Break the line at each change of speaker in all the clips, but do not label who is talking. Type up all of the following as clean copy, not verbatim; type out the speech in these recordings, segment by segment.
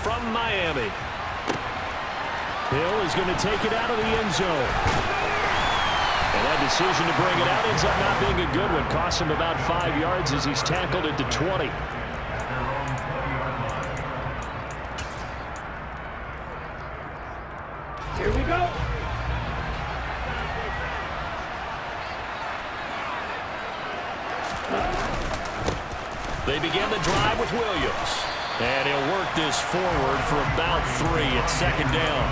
from Miami. Hill is going to take it out of the end zone. And that decision to bring it out ends up not being a good one. Costs him about 5 yards as he's tackled at the 20.
Here we go.
They begin the drive with Williams. And he'll work this forward for about 3 at second down.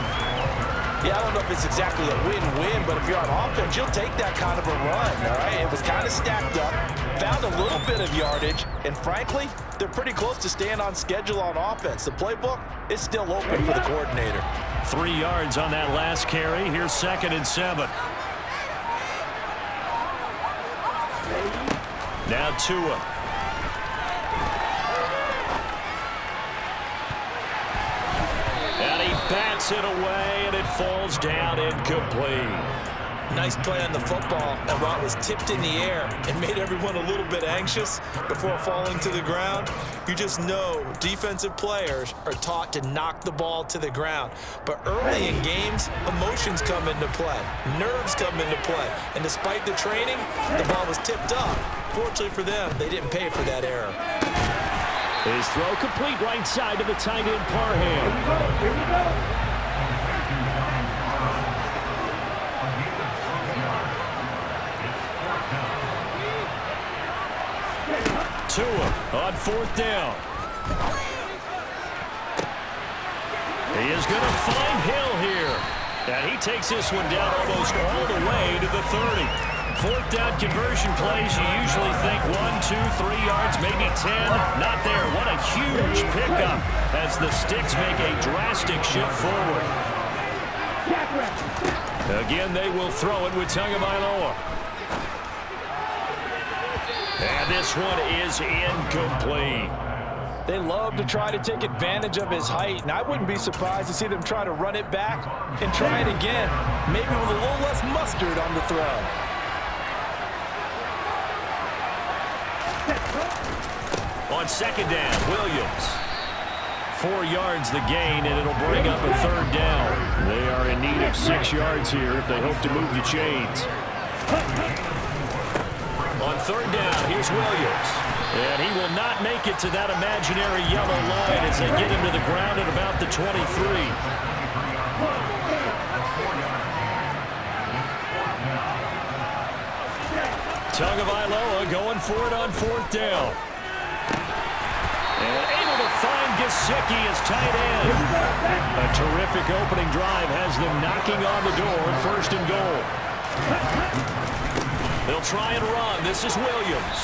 Yeah, I don't know if it's exactly a win-win, but if you're on offense, you'll take that kind of a run, all right? It was kind of stacked up, found a little bit of yardage, and frankly, they're pretty close to staying on schedule on offense. The playbook is still open for the coordinator.
3 yards on that last carry. Here's 2nd and 7. Now Tua. And he bats it away, and it falls down incomplete.
Nice play on the football, and while it was tipped in the air and made everyone a little bit anxious before falling to the ground, you just know defensive players are taught to knock the ball to the ground. But early in games, emotions come into play, nerves come into play, and despite the training, the ball was tipped up. Fortunately for them, they didn't pay for that error.
His throw complete right side to the tight end, Parham.
Here we go.
Tua on 4th down. He is going to find Hill here. And he takes this one down almost all the way to the 30. 4th down conversion plays, you usually think 1, 2, 3 yards, maybe 10. Not there. What a huge pickup as the Sticks make a drastic shift forward. Again, they will throw it with Tagovailoa. And this one is incomplete.
They love to try to take advantage of his height, and I wouldn't be surprised to see them try to run it back and try it again, maybe with a little less mustard on the throw.
On 2nd down, Williams. 4 yards the gain, and it'll bring up a 3rd down. They are in need of 6 yards here if they hope to move the chains. On 3rd down, here's Williams. And he will not make it to that imaginary yellow line as they get him to the ground at about the 23. Tagovailoa going for it on 4th down. And able to find Gesicki as tight end. A terrific opening drive has them knocking on the door, 1st and goal. They'll try and run. This is Williams.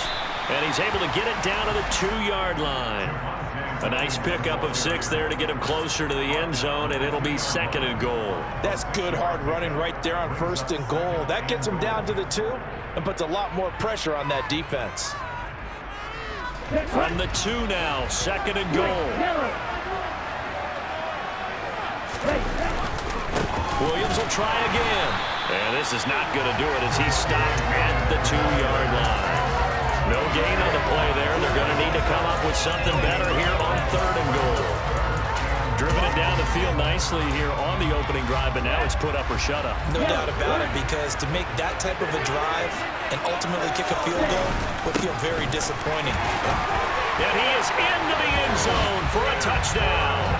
And he's able to get it down to the 2-yard line. A nice pickup of 6 there to get him closer to the end zone, and it'll be 2nd and goal.
That's good hard running right there on 1st and goal. That gets him down to the 2 and puts a lot more pressure on that defense.
From the 2 now, 2nd and goal. Williams will try again. And this is not going to do it as he's stopped at the 2-yard line. No gain on the play there. They're going to need to come up with something better here on 3rd and goal. Driven it down the field nicely here on the opening drive, but now it's put up or shut up.
No doubt about it, because to make that type of a drive and ultimately kick a field goal would feel very disappointing.
And he is into the end zone for a touchdown.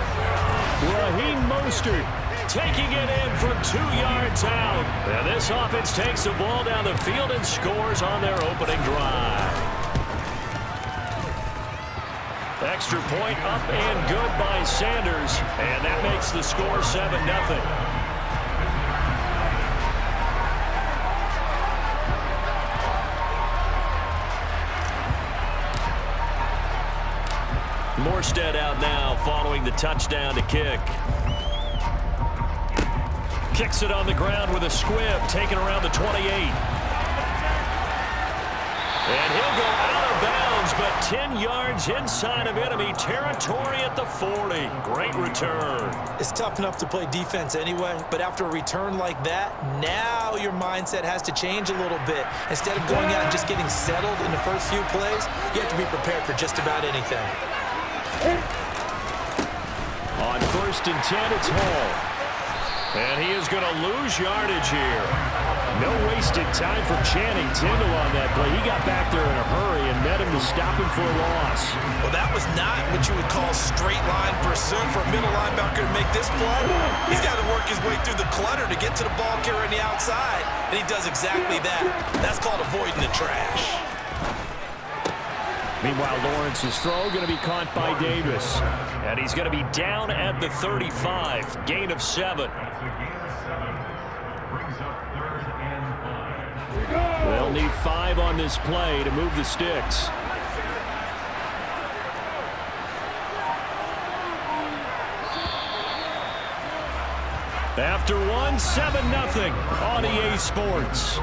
Raheem Mostert taking it in from 2 yards out. And this offense takes the ball down the field and scores on their opening drive. Extra point up and good by Sanders. And that makes the score 7-0. Morstead out now following the touchdown to kick. Kicks it on the ground with a squib, taken around the 28. And he'll go out of bounds, but 10 yards inside of enemy territory at the 40. Great return.
It's tough enough to play defense anyway, but after a return like that, now your mindset has to change a little bit. Instead of going out and just getting settled in the first few plays, you have to be prepared for just about anything.
On 1st and 10, it's Hall. And he is going to lose yardage here. No wasted time for Channing Tindall on that play. He got back there in a hurry and met him to stop him for a loss.
Well, that was not what you would call straight line pursuit for a middle linebacker to make this play. He's got to work his way through the clutter to get to the ball carrier on the outside, and he does exactly that. That's called avoiding the trash.
Meanwhile, Lawrence's throw going to be caught by Davis. And he's going to be down at the 35. Gain of 7. They'll need 5 on this play to move the sticks. After 1, 7-0 on EA Sports.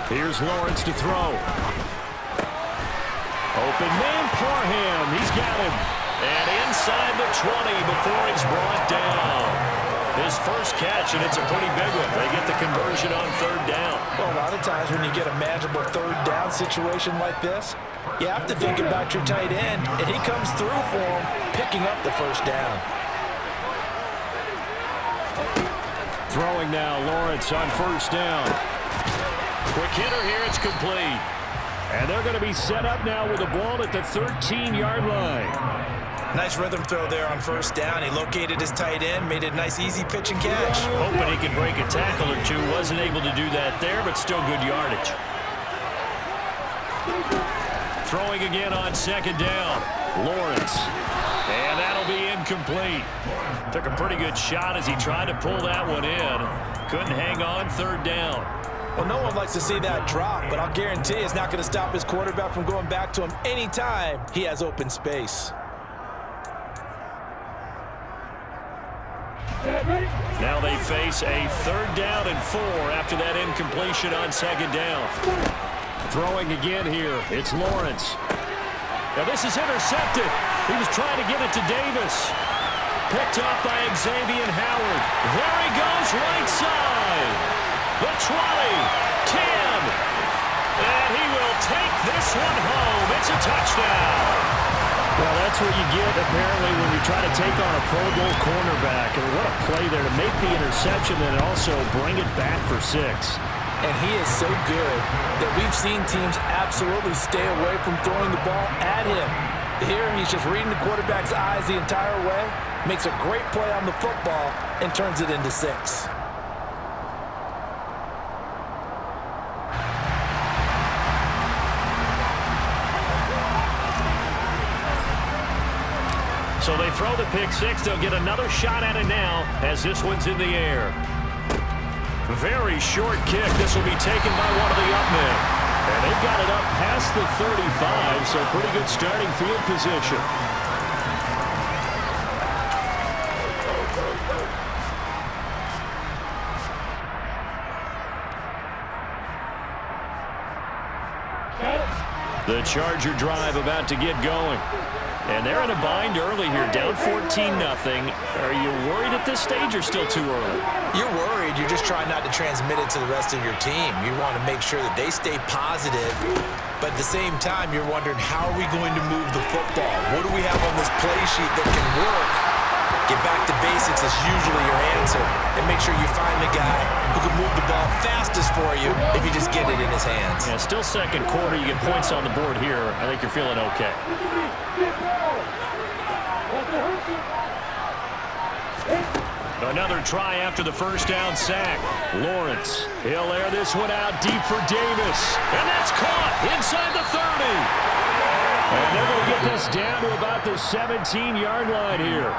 Here's Lawrence to throw. Open man, Parham. He's got him. And inside the 20 before he's brought down. His first catch, and it's a pretty big one. They get the conversion on 3rd down.
Well, a lot of times when you get a manageable 3rd down situation like this, you have to think about your tight end, and he comes through for him, picking up the 1st down.
Throwing now, Lawrence on 1st down. Quick hitter here, it's complete. And they're going to be set up now with the ball at the 13-yard line.
Nice rhythm throw there on 1st down. He located his tight end, made it a nice easy pitch and catch.
Hoping he could break a tackle or two. Wasn't able to do that there, but still good yardage. Throwing again on 2nd down. Lawrence. And that'll be incomplete. Took a pretty good shot as he tried to pull that one in. Couldn't hang on 3rd down.
Well, no one likes to see that drop, but I'll guarantee it's not going to stop his quarterback from going back to him anytime he has open space.
Now they face a 3rd down and 4 after that incompletion on 2nd down. Throwing again here. It's Lawrence. Now this is intercepted. He was trying to get it to Davis. Picked up by Xavier Howard. There he goes, right side. The 20, 10. And he will take this one home. It's a touchdown. Well, that's what you get, apparently, when you try to take on a Pro Bowl cornerback. And what a play there to make the interception and also bring it back for 6.
And he is so good that we've seen teams absolutely stay away from throwing the ball at him. Here, he's just reading the quarterback's eyes the entire way, makes a great play on the football, and turns it into 6.
So they throw the pick 6. They'll get another shot at it now as this one's in the air. Very short kick. This will be taken by one of the up men. And they've got it up past the 35, so pretty good starting field position. The Charger drive about to get going. And they're in a bind early here, down 14-0. Are you worried at this stage or still too early?
You're worried. You're just trying not to transmit it to the rest of your team. You want to make sure that they stay positive. But at the same time, you're wondering, how are we going to move the football? What do we have on this play sheet that can work? Get back to basics is usually your answer. And make sure you find the guy who can move the ball fastest for you if you just get it in his hands.
Yeah, still 2nd quarter. You get points on the board here. I think you're feeling okay. Another try after the 1st down sack. Lawrence, he'll air this one out deep for Davis. And that's caught inside the 30. And they're going to get this down to about the 17-yard line here.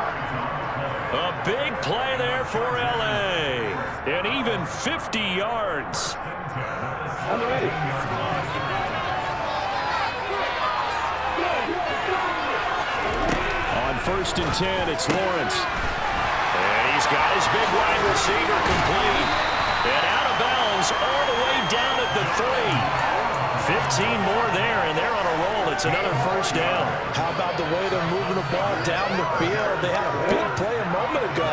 A big play there for L.A. And even 50 yards. On 1st and 10, it's Lawrence. And he's got his big wide receiver complete. And out of bounds all the way down at the 3. 15 more there, and they're on a roll. It's another first down.
How about the way they're moving the ball down the field? They had a big play a moment ago,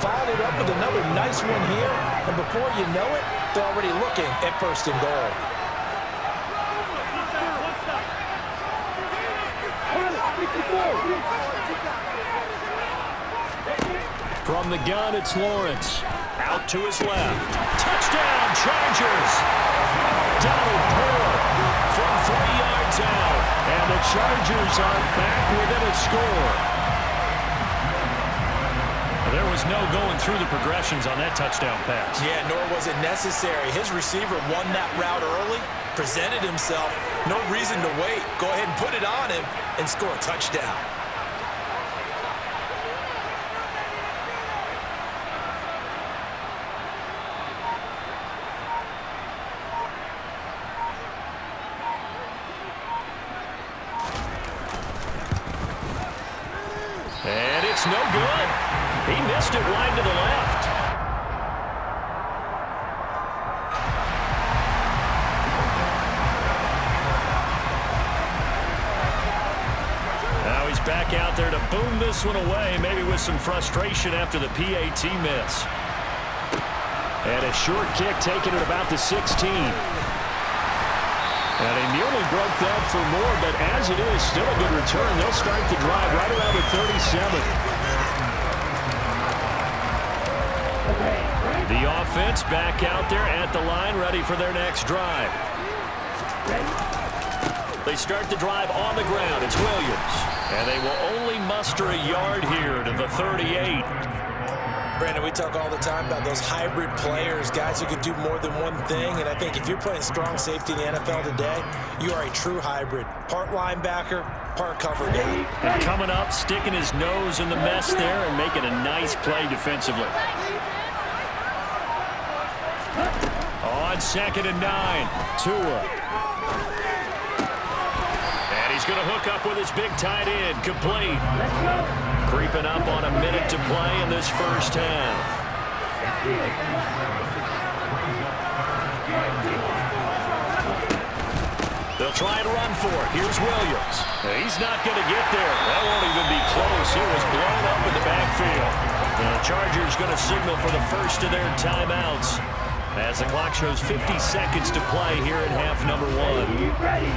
followed it up with another nice one here, and before you know it, they're already looking at first and goal.
From the gun, it's Lawrence. Out to his left. Touchdown, Chargers! Donald Porter from 3 yards out. And the Chargers are back within a score. There was no going through the progressions on that touchdown pass.
Yeah, nor was it necessary. His receiver won that route early, presented himself. No reason to wait. Go ahead and put it on him and score a touchdown.
And it's no good. He missed it wide to the left. Now he's back out there to boom this one away, maybe with some frustration after the PAT miss. And a short kick taken at about the 16. And he nearly broke that for more, but as it is, still a good return. They'll start the drive right around the 37. The offense back out there at the line, ready for their next drive. They start the drive on the ground. It's Williams. And they will only muster a yard here to the 38.
Brandon, we talk all the time about those hybrid players, guys who can do more than one thing, and I think if you're playing strong safety in the NFL today, you are a true hybrid. Part linebacker, part cover guy.
And coming up, sticking his nose in the mess there and making a nice play defensively. On 2nd and 9, Tua. And he's going to hook up with his big tight end, complete. Creeping up on a minute to play in this first half. They'll try and run for it. Here's Williams. He's not going to get there. That won't even be close. It was blown up in the backfield. The Chargers going to signal for the first of their timeouts as the clock shows 50 seconds to play here in half number 1.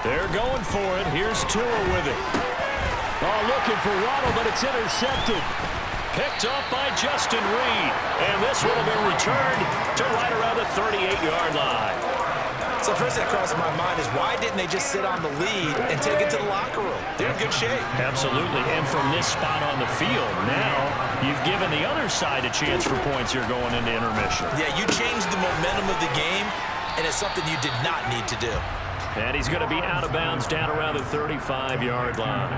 They're going for it. Here's Tua with it. Oh, looking for Waddle, but it's intercepted. Picked up by Justin Reed. And this will have been returned to right around the 38-yard line.
So first thing that crosses my mind is why didn't they just sit on the lead and take it to the locker room? They're in good shape.
Absolutely. And from this spot on the field, now you've given the other side a chance for points here going into intermission.
Yeah, you changed the momentum of the game, and it's something you did not need to do.
And he's going to be out of bounds down around the 35-yard line.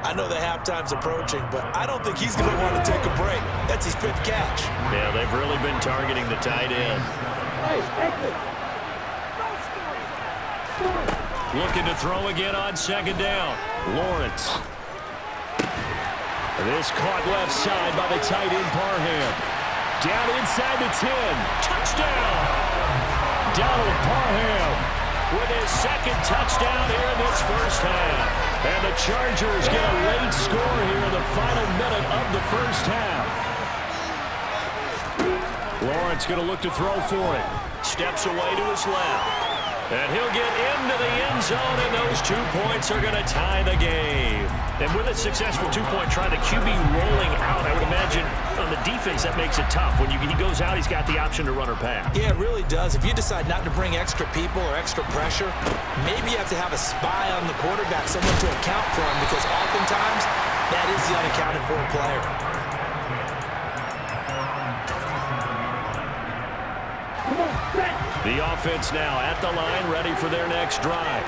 I know the halftime's approaching, but I don't think he's going to want to take a break. That's his fifth catch.
Yeah, they've really been targeting the tight end. Looking to throw again on 2nd down. Lawrence. This caught left side by the tight end Parham. Down inside the 10. Touchdown! Donald Parham with his 2nd touchdown here in this first half. And the Chargers get a late score here in the final minute of the first half. Lawrence going to look to throw for it. Steps away to his left. And he'll get into the end zone, and those 2 points are going to tie the game. And with a successful 2-point try, the QB rolling out, I would imagine on the defense that makes it tough. When he goes out, he's got the option to run or pass.
Yeah, it really does. If you decide not to bring extra people or extra pressure, maybe you have to have a spy on the quarterback, someone to account for him, because oftentimes that is the unaccounted for player.
The offense now at the line, ready for their next drive.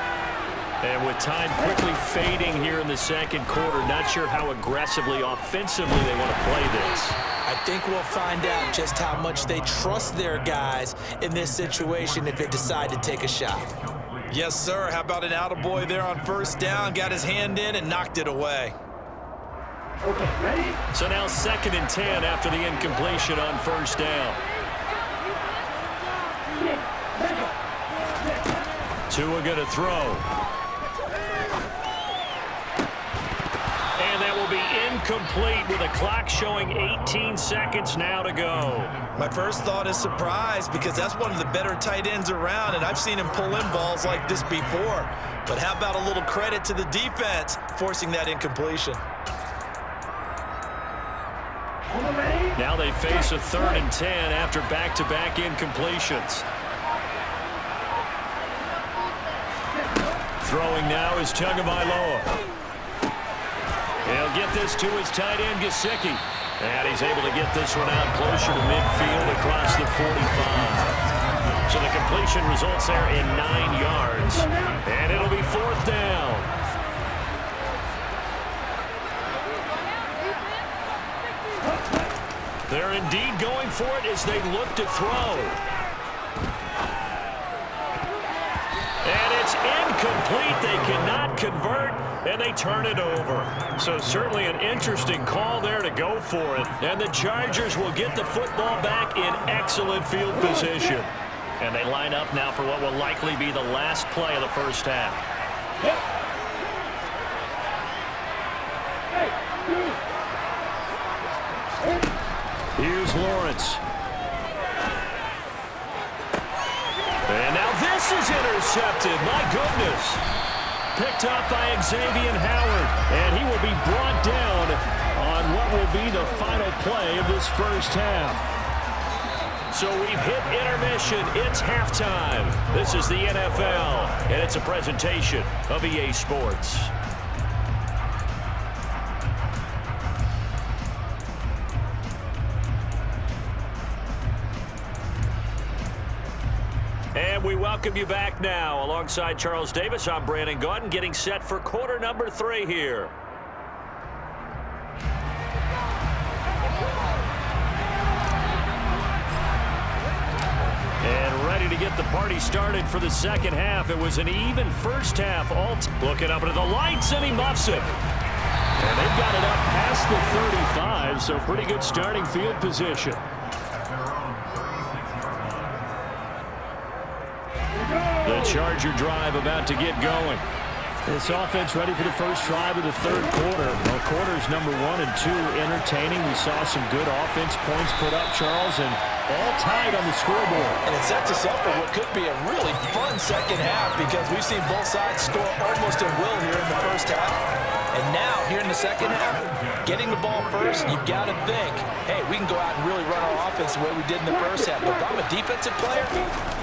And with time quickly fading here in the second quarter, not sure how aggressively, offensively they want to play this.
I think we'll find out just how much they trust their guys in this situation if they decide to take a shot. Yes, sir. How about an attaboy there on first down? Got his hand in and knocked it away.
Okay, ready?
So now 2nd and 10 after the incompletion on first down. Tua going to throw. And that will be incomplete with a clock showing 18 seconds now to go.
My first thought is surprise because that's one of the better tight ends around, and I've seen him pull in balls like this before. But how about a little credit to the defense forcing that incompletion?
Now they face a 3rd and 10 after back-to-back incompletions. Throwing now is Tagovailoa. He'll get this to his tight end, Gesicki. And he's able to get this one out closer to midfield across the 45. So the completion results there in 9 yards. And it'll be 4th down. They're indeed going for it as they look to throw. And it's incomplete. They cannot convert, and they turn it over. So certainly an interesting call there to go for it. And the Chargers will get the football back in excellent field position. And they line up now for what will likely be the last play of the first half. Here's Lawrence. And now this is intercepted. My goodness. Picked up by Xavier Howard. And he will be brought down on what will be the final play of this first half. So we've hit intermission. It's halftime. This is the NFL, and it's a presentation of EA Sports. And we welcome you back now. Alongside Charles Davis, I'm Brandon Gaudin, getting set for quarter number 3 here. And ready to get the party started for the second half. It was an even first half. Looking up into the lights, and he muffs it. And they've got it up past the 35, so pretty good starting field position. The Charger drive about to get going. This offense ready for the first drive of the third quarter. Well, quarters number 1 and 2 entertaining. We saw some good offense points put up, Charles, and all tied on the scoreboard.
And it sets us up for what could be a really fun second half because we've seen both sides score almost at will here in the first half. And now, here in the second half, getting the ball first, you've got to think, hey, we can go out and really run our offense the way we did in the first half. But if I'm a defensive player,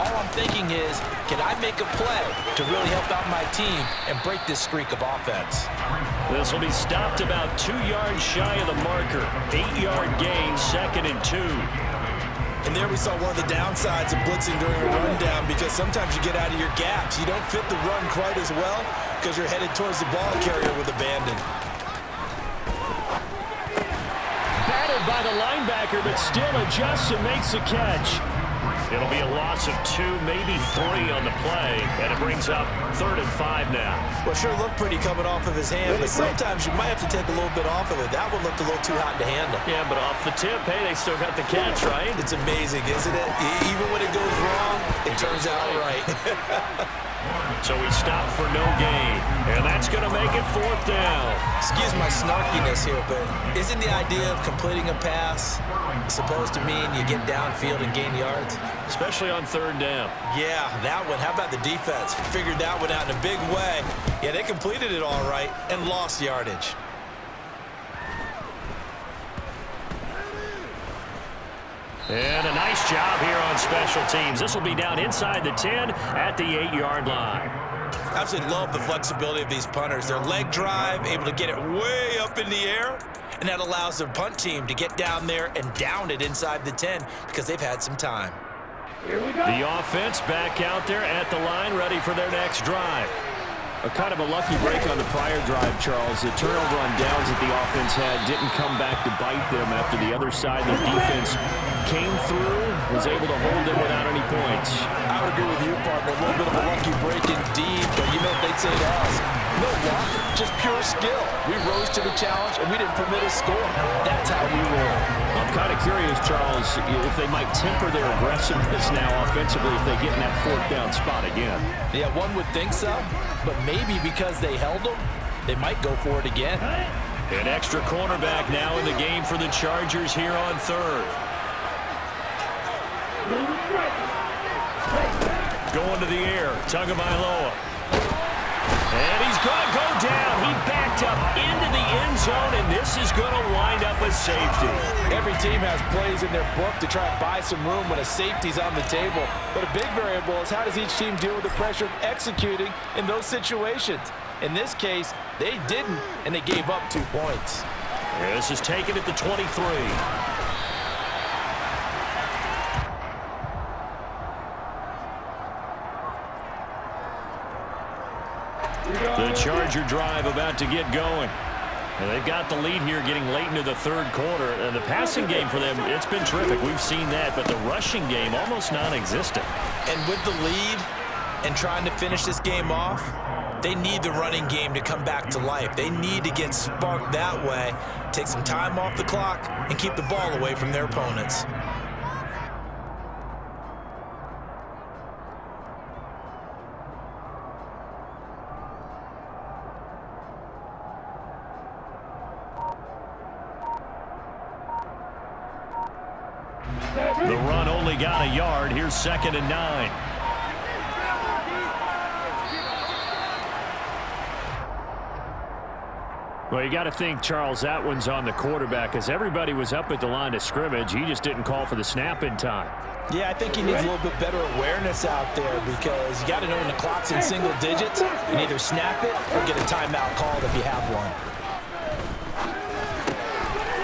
all I'm thinking is, can I make a play to really help out my team and break this streak of offense?
This will be stopped about 2 yards shy of the marker. 8-yard gain, 2nd and 2.
And there we saw one of the downsides of blitzing during a rundown because sometimes you get out of your gaps. You don't fit the run quite as well because you're headed towards the ball carrier with abandon.
Batted by the linebacker, but still adjusts and makes a catch. It'll be a loss of 2, maybe 3 on the play, and it brings up 3rd and 5 now.
Well, sure looked pretty coming off of his hand, but sometimes you might have to take a little bit off of it. That one looked a little too hot to handle.
Yeah, but off the tip, hey, they still got the catch, right?
It's amazing, isn't it? Even when it goes wrong, it turns out right.
So we stop for no gain, and that's going to make it 4th down.
Excuse my snarkiness here, but isn't the idea of completing a pass supposed to mean you get downfield and gain yards?
Especially on 3rd down.
Yeah, that one. How about the defense? Figured that one out in a big way. Yeah, they completed it all right and lost yardage.
And a nice job here on special teams. This will be down inside the 10 at the 8-yard line.
Absolutely love the flexibility of these punters. Their leg drive, able to get it way up in the air, and that allows their punt team to get down there and down it inside the 10 because they've had some time.
Here we go.
The offense back out there at the line, ready for their next drive. A kind of a lucky break on the prior drive, Charles. The turnover on downs that the offense had didn't come back to bite them after the other side. Their defense came through, was able to hold them without any points.
I would agree with you, partner. A little bit of a lucky break indeed, but you know what they'd say to us? No luck, just pure skill. We rose to the challenge, and we didn't permit a score. That's how we roll.
I'm kind of curious, Charles, if they might temper their aggressiveness now offensively if they get in that fourth down spot again.
Yeah, one would think so, but maybe because they held them, they might go for it again.
An extra cornerback now in the game for the Chargers here on third. Going to the air, Tagovailoa. And he's going to go down. He backed up into the end zone, and this is going to wind up a safety.
Every team has plays in their book to try and buy some room when a safety's on the table. But a big variable is how does each team deal with the pressure of executing in those situations. In this case, they didn't, and they gave up 2 points.
This is taken at the 23. The Charger drive about to get going. And they've got the lead here getting late into the third quarter. And the passing game for them, it's been terrific. We've seen that. But the rushing game, almost non-existent.
And with the lead and trying to finish this game off, they need the running game to come back to life. They need to get sparked that way, take some time off the clock, and keep the ball away from their opponents.
The run only got a yard. Here's 2nd and 9. Well, you got to think, Charles, that one's on the quarterback as everybody was up at the line of scrimmage. He just didn't call for the snap in time.
Yeah, I think he needs a little bit better awareness out there because you got to know when the clock's in single digits. You can either snap it or get a timeout called if you have one.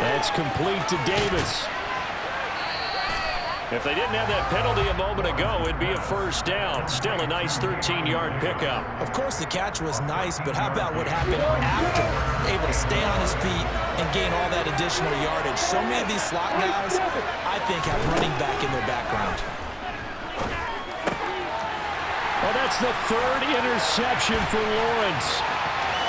That's complete to Davis. If they didn't have that penalty a moment ago, it'd be a first down. Still a nice 13-yard pickup.
Of course, the catch was nice, but how about what happened after? Able to stay on his feet and gain all that additional yardage. So many of these slot guys, I think, have running back in their background.
Well, that's the 3rd interception for Lawrence.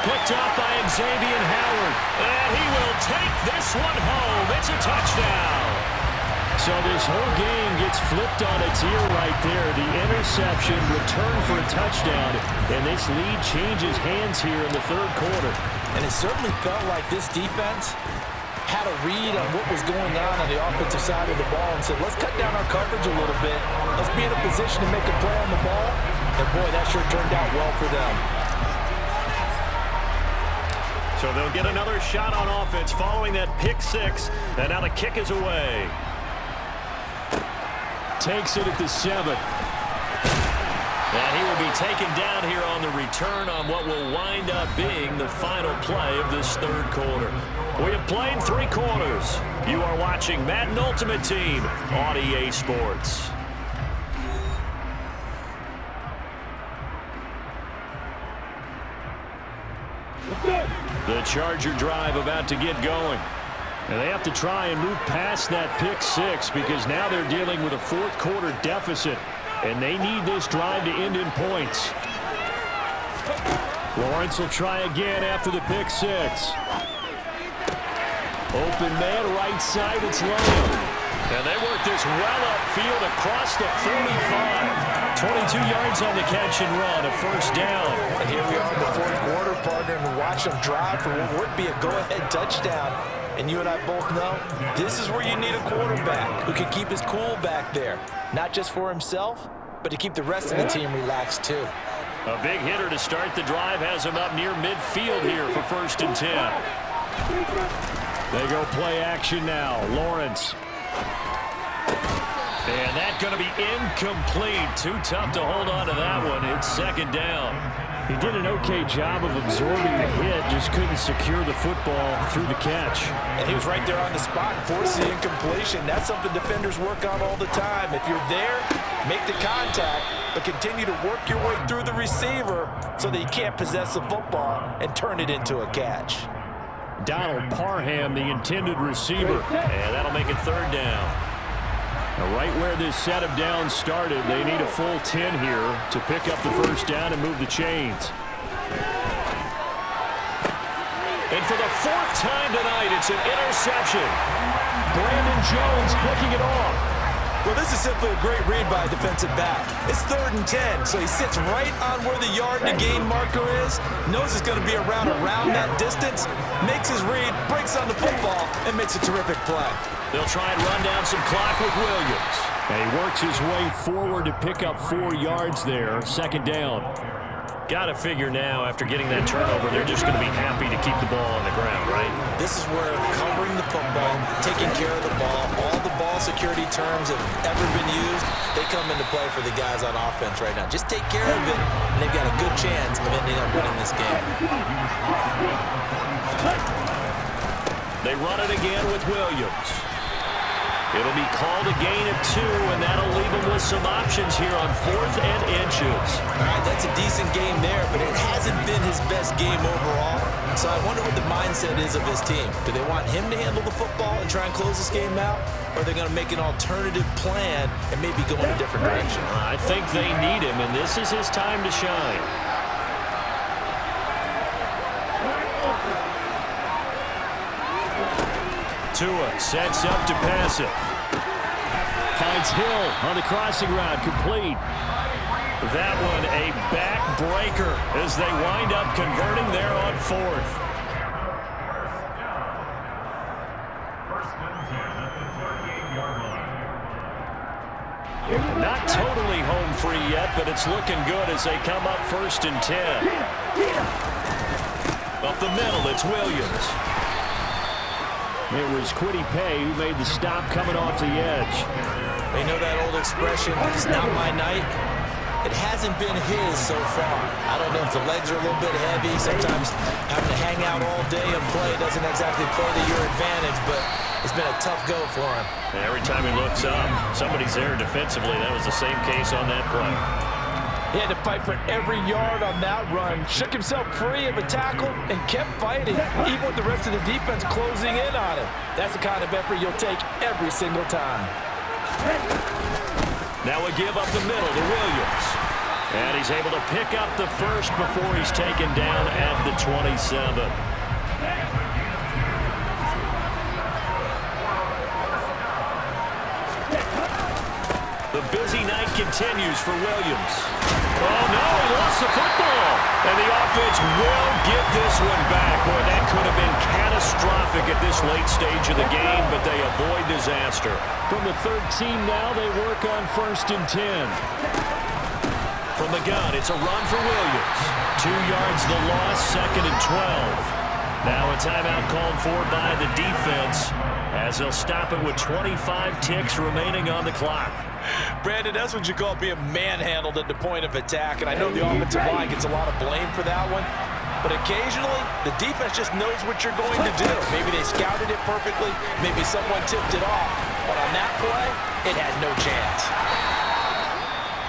Picked up by Xavier Howard. And he will take this one home. It's a touchdown. So this whole game gets flipped on its ear right there. The interception, return for a touchdown, and this lead changes hands here in the third quarter.
And it certainly felt like this defense had a read on what was going on the offensive side of the ball and said, let's cut down our coverage a little bit. Let's be in a position to make a play on the ball. And, boy, that sure turned out well for them.
So they'll get another shot on offense following that pick 6, and now the kick is away. Takes it at the 7. And he will be taken down here on the return on what will wind up being the final play of this third quarter. We have played 3 quarters. You are watching Madden Ultimate Team on EA Sports. The Charger drive about to get going. And they have to try and move past that pick 6 because now they're dealing with a fourth quarter deficit. And they need this drive to end in points. Lawrence will try again after the pick 6. Open man, right side, it's Lamb. And they work this well upfield across the 45. 22 yards on the catch and run, a first down.
And here we are in the fourth quarter, partner, and watch them drive for what would be a go-ahead touchdown. And you and I both know this is where you need a quarterback who can keep his cool back there. Not just for himself, but to keep the rest of the team relaxed too.
A big hitter to start the drive has him up near midfield here for 1st and 10. They go play action now. Lawrence. And that's going to be incomplete. Too tough to hold on to that one. It's 2nd down. He did an okay job of absorbing the hit, just couldn't secure the football through the catch.
And he was right there on the spot, forcing the incompletion. That's something defenders work on all the time. If you're there, make the contact, but continue to work your way through the receiver so that you can't possess the football and turn it into a catch.
Donald Parham, the intended receiver, and that'll make it third down. Now, right where this set of downs started, they need a full 10 here to pick up the first down and move the chains. And for the fourth time tonight, it's an interception. Brandon Jones picking it off.
Well, this is simply a great read by a defensive back. It's 3rd and 10, so he sits right on where the yard-to-gain marker is, knows it's going to be around that distance, makes his read, breaks on the football, and makes a terrific play.
They'll try and run down some clock with Williams. And he works his way forward to pick up 4 yards there, 2nd down. Got to figure now, after getting that turnover, they're just going to be happy to keep the ball on the ground, right?
This is where covering the football, taking care of the ball, all the ball security terms that have ever been used, they come into play for the guys on offense right now. Just take care of it, and they've got a good chance of ending up winning this game.
They run it again with Williams. It'll be called a gain of 2, and that'll leave them with some options here on 4th and inches.
All right, that's a decent game there, but it hasn't been his best game overall. So I wonder what the mindset is of his team. Do they want him to handle the football and try and close this game out? Or are they going to make an alternative plan and maybe go in a different direction?
I think they need him, and this is his time to shine. Tua sets up to pass it. Finds Hill on the crossing route, complete. That one a backbreaker as they wind up converting there on 4th. Not totally home free yet, but it's looking good as they come up 1st and 10. Up the middle, it's Williams. It was Kwity Paye who made the stop coming off the edge.
They know that old expression, it's not my night. It hasn't been his so far. I don't know if the legs are a little bit heavy. Sometimes having to hang out all day and play doesn't exactly play to your advantage, but it's been a tough go for him.
Every time he looks up, somebody's there defensively. That was the same case on that play.
He had to fight for every yard on that run, shook himself free of a tackle, and kept fighting, even with the rest of the defense closing in on him. That's the kind of effort you'll take every single time.
Now a give up the middle to Williams. And he's able to pick up the first before he's taken down at the 27. The busy night continues for Williams. Oh, no, he lost the football. And the offense will get this one back. Boy, that could have been catastrophic at this late stage of the game, but they avoid disaster. From the 13 now, they work on 1st and 10. From the gun, it's a run for Williams. 2 yards the loss, 2nd and 12. Now a timeout called for by the defense as they'll stop it with 25 ticks remaining on the clock.
Brandon, that's what you call being manhandled at the point of attack, and I know the offensive line gets a lot of blame for that one, but occasionally the defense just knows what you're going to do. Maybe they scouted it perfectly, maybe someone tipped it off, but on that play, it had no chance.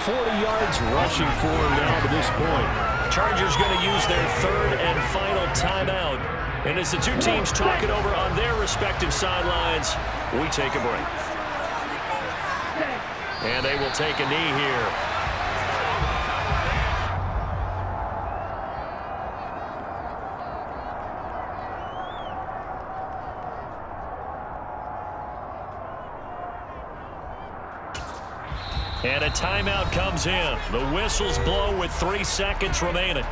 40 yards rushing for him now to this point. Chargers going to use their 3rd and final timeout. And as the two teams talk it over on their respective sidelines, we take a break. And they will take a knee here. And a timeout comes in. The whistles blow with 3 seconds remaining.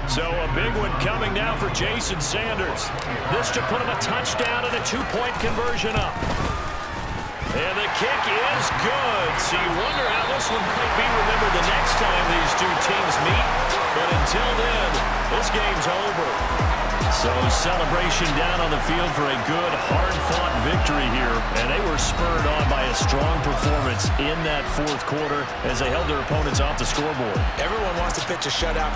So a big one coming now for Jason Sanders. This to put him a touchdown and a 2-point conversion up. And the kick is good. So you wonder how this one might be remembered the next time these two teams meet. But until then, this game's over. So celebration down on the field for a good, hard-fought victory here. And they were spurred on by a strong performance in that 4th quarter as they held their opponents off the scoreboard.
Everyone wants to pitch a shutout.